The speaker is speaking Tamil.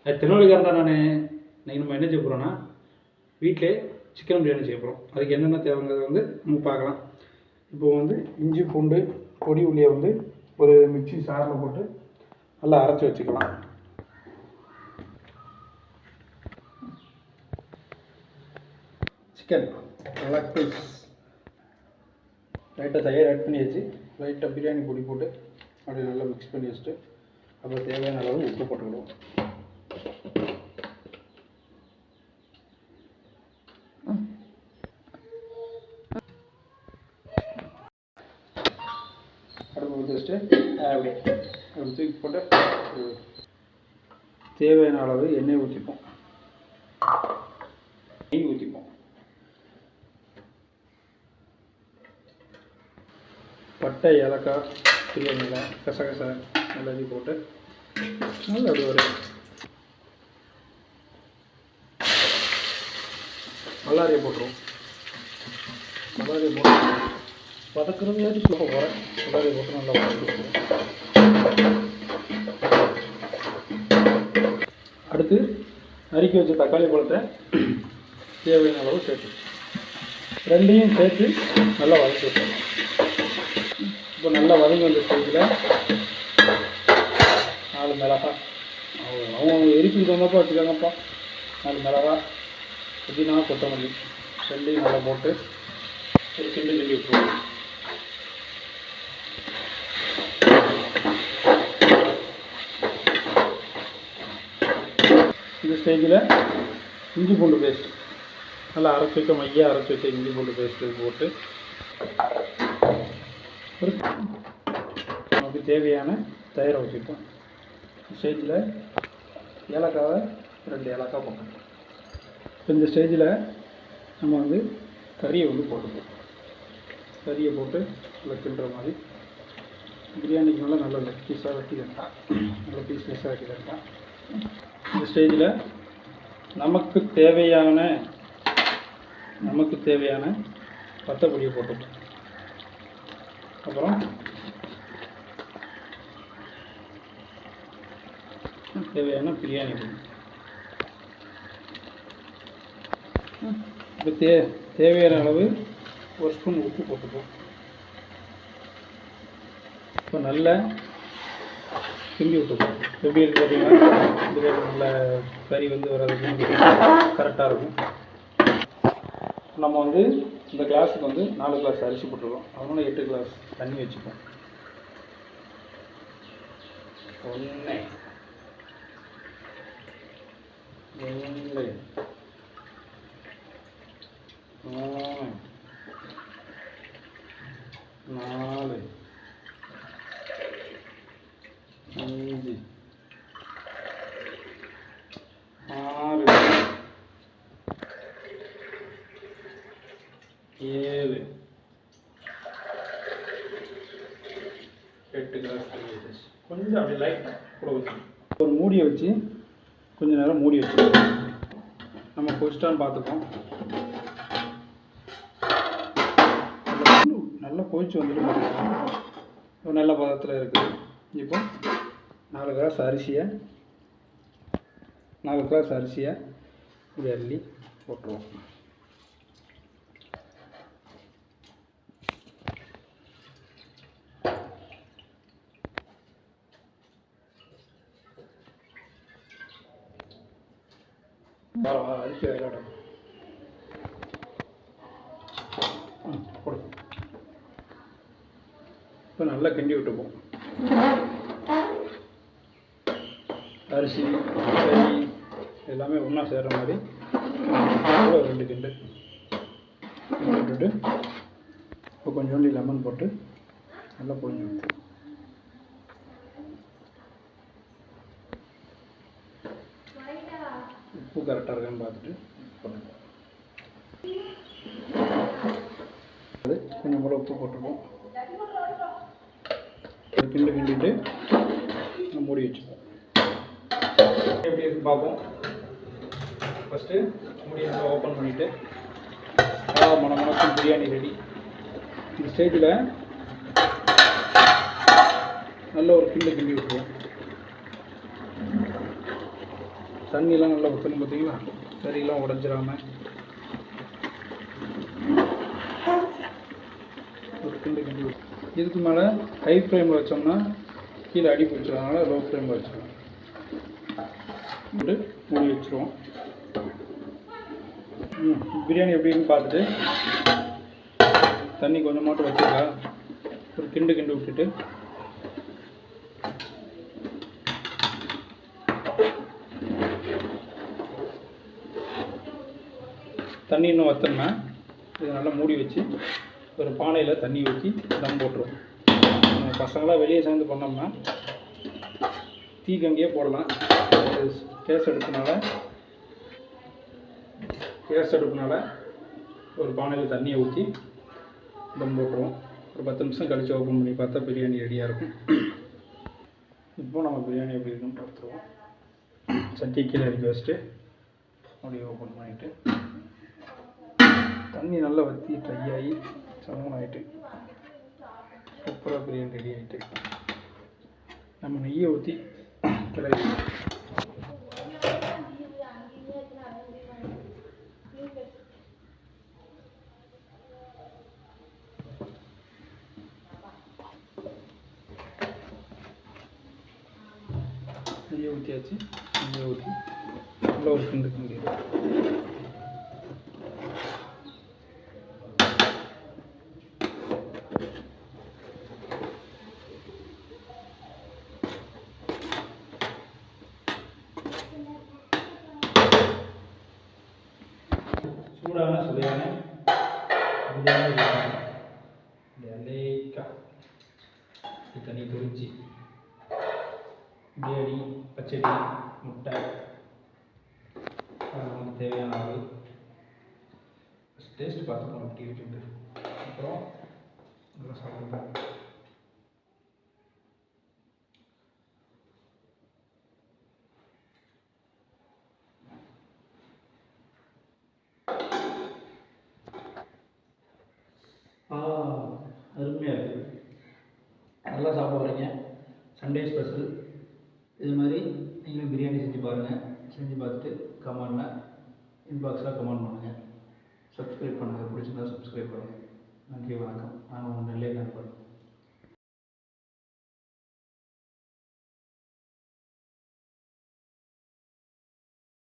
திருநெல்வேலிக்காரன் தான் நான். இன்றைக்கி நம்ம என்ன செய்ய போகிறோன்னா வீட்டிலே சிக்கன் பிரியாணி செய்ய போகிறோம். அதுக்கு என்னென்ன தேவைங்கிறத வந்து நம்ம பார்க்கலாம். இப்போ வந்து இஞ்சி பூண்டு பொடி உள்ளியை வந்து ஒரு மிக்சி சாரில் போட்டு நல்லா அரைச்சி வச்சுக்கலாம். சிக்கன் நல்லா பீஸ் லைட்டாக தயிர் ஆட் பண்ணி வச்சு லைட்டாக பிரியாணி பொடி போட்டு அப்படியே நல்லா மிக்ஸ் பண்ணி வச்சுட்டு அப்புறம் தேவையான அளவு உப்பு போட்டுக்கிடுவோம். அடுப்பு ஊற்றி வச்சுட்டு அப்படி தூக்கி போட்டு தேவையான அளவு எண்ணெய் ஊற்றிப்போம், நெய் ஊற்றிப்போம். பட்டை ஏலக்காய் பிரியாணியில் கசகசை எல்லாத்தையும் போட்டு நல்லா அப்படி ஒரு மல்லாரியை போட்டுருவோம். மல்லாரியை போட்டு வதக்குறதுலாச்சும் சொல்ல போகிறேன். மல்லாரியை போட்டு நல்லா வதக்கிடுவோம். அடுத்து நறுக்கி வச்ச தக்காளி பழத்தை தேவையான அளவு சேர்த்து ரெண்டையும் சேர்த்து நல்லா வதக்கி வச்சுருவோம். இப்போ நல்லா வதங்கி வந்த ஸ்டேஜில் 4 மிளகாய் அவங்க எரிப்புக்கு தகுந்தப்போ வச்சுக்கோங்கப்பா. 4 மிளகாய், புதினா, கொத்தமல்லி ரெண்டையும் நல்லா போட்டு ஒரு கிண்டி விட்டுருவோம். இந்த ஸ்டேஜில் இஞ்சி பூண்டு பேஸ்ட் நல்லா அரைச்சி வைக்க மையாக அரைச்சி வச்ச இஞ்சி பூண்டு பேஸ்ட்டு போட்டு நமக்கு தேவையான தயிரை வச்சுப்போம். ஸ்டேஜில் ஏலக்காவை 2 ஏலக்காய் போட்டோம். இந்த ஸ்டேஜில் நம்ம வந்து கறியை வந்து போட்டுப்போம். கறியை போட்டு நல்லா கிண்டுற மாதிரி பிரியாணிக்கு நல்லா நல்ல லெக் பீஸாக வெட்டி தரலாம், நல்ல பீஸ் பீஸாக வெட்டி தரலாம். இந்த ஸ்டேஜில் நமக்கு தேவையான பத்தப்பொடியை போட்டுப்போம். அப்புறம் தேவையான பிரியாணி பொடி. இப்போ தேவையான அளவு 1 ஸ்பூன் உப்பு போட்டுப்போம். இப்போ நல்லா கிண்டி விட்டுப்போம். எப்படி இருக்குது பார்த்தீங்கன்னா பிரியாணி நல்ல கறி வந்து வர்றதுக்கு கரெக்டாக இருக்கும். நம்ம வந்து இந்த கிளாஸுக்கு வந்து 4 கிளாஸ் அரிசி போட்டுருக்கோம். அதனால 8 கிளாஸ் தண்ணி வச்சுப்போம். 1 2 3 4 5 6 7 8 கிளாஸ் தண்ணி வச்சு கொஞ்சம் அப்படி லைட்டாக கூட வச்சு ஒரு மூடியை வச்சு கொஞ்சம் நேரம் மூடி வச்சு நம்ம கொதிச்சிட்டான்னு பார்த்துப்போம். நல்லா கொதிச்சு வந்துட்டு பார்த்தீங்கன்னா நல்ல பதத்தில் இருக்குது. இப்போ 4 கிளாஸ் அரிசியை இப்படி அள்ளி போட்டுருவோம். அரிசி விளையாடும் போடு. இப்போ நல்லா கிண்டி விட்டுப்போம். அரிசி கறி எல்லாமே ஒன்றா சேர்கிற மாதிரி ஒரு 2 கிண்டு விட்டுட்டு இப்போ கொஞ்சோண்டு லெமன் போட்டு நல்லா புழிஞ்சு விட்டு உப்பு கரெக்டாக இருக்கான்னு பார்த்துட்டு போட்டுப்போம். அது கொஞ்சம் போல் உப்பு போட்டுப்போம். கிண்டிட்டு மூடி வச்சுப்போம். எப்படி இருக்குன்னு பார்ப்போம். ஃபஸ்ட்டு மூடியை ஓப்பன் பண்ணிவிட்டு மணக்கும் பிரியாணி ரெடி. இந்த ஸ்டேஜில் நல்ல ஒரு கிண்டி விட்டுருவோம். தண்ணியெலாம் நல்லா ஊற்றணும் பார்த்தீங்களா, கறியெல்லாம் உடஞ்சிடாமல் ஒரு கிண்டு கிண்டி. இதுக்கு மேலே ஹை ஃப்ளேமில் வச்சோம்னா கீழே அடி பிடிச்சிடும், லோ ஃப்ளேமில் வச்சுருவோம். மூடி வச்சுருவோம். பிரியாணி எப்படின்னு பார்த்துட்டு தண்ணி கொஞ்சம் மட்டும் வச்சுருக்கா ஒரு கிண்டு கிண்டு விட்டுட்டு தண்ணி இன்னும் வற்றோம்னா இது நல்லா மூடி வச்சு ஒரு பானையில் தண்ணி ஊற்றி தம் போட்டுருவோம். பசங்களாம் வெளியே சேர்ந்து பண்ணோம்னா தீக்கங்கியே போடலாம். கேஸ் அடுப்புனால ஒரு பானையில் தண்ணியை ஊற்றி தம் போட்டுருவோம். ஒரு 10 நிமிஷம் கழித்து ஓப்பன் பண்ணி பார்த்தா பிரியாணி ரெடியாக இருக்கும். இப்போ நம்ம பிரியாணி எப்படி இருக்குன்னு பார்த்துருவோம். சட்டி கீழே இறக்கி வச்சுட்டு அப்படியே ஓப்பன் பண்ணிவிட்டு தண்ணி நல்லா வற்றி ட்ரை ஆகி சமன் ஆகிட்டு சூப்பராக பிரியாணி ரெடி ஆகிட்டு நம்ம நெய்யை ஊற்றி கிளறி நெய்யை ஊற்றியாச்சு. நெய்யை ஊற்றி நல்லா ஒரு கிண்டு கிண்டிடும். சூடான சுவையான பிரியாணி லேக்காக தண்ணி குறிச்சி பிரியாணி பச்சடி முட்டை நமக்கு தேவையான அளவு டேஸ்ட் பார்த்துக்கணும் எப்படி இருக்குது. அப்புறம் இதெல்லாம் சாப்பிடுவோம். அருமையாக இருக்குது. நல்லா சாப்பிட வரீங்க. Sunday special. இது மாதிரி நீங்களும் பிரியாணி செஞ்சு பாருங்கள். செஞ்சு பார்த்துட்டு கமெண்டில் இன்பாக்ஸில் கமெண்ட் பண்ணுங்கள். சப்ஸ்கிரைப் பண்ணுங்கள். பிடிச்சிருந்தா சப்ஸ்கிரைப் பண்ணுங்கள். நன்றி, வணக்கம். நான் உங்கள் நெல்லை நண்பன்.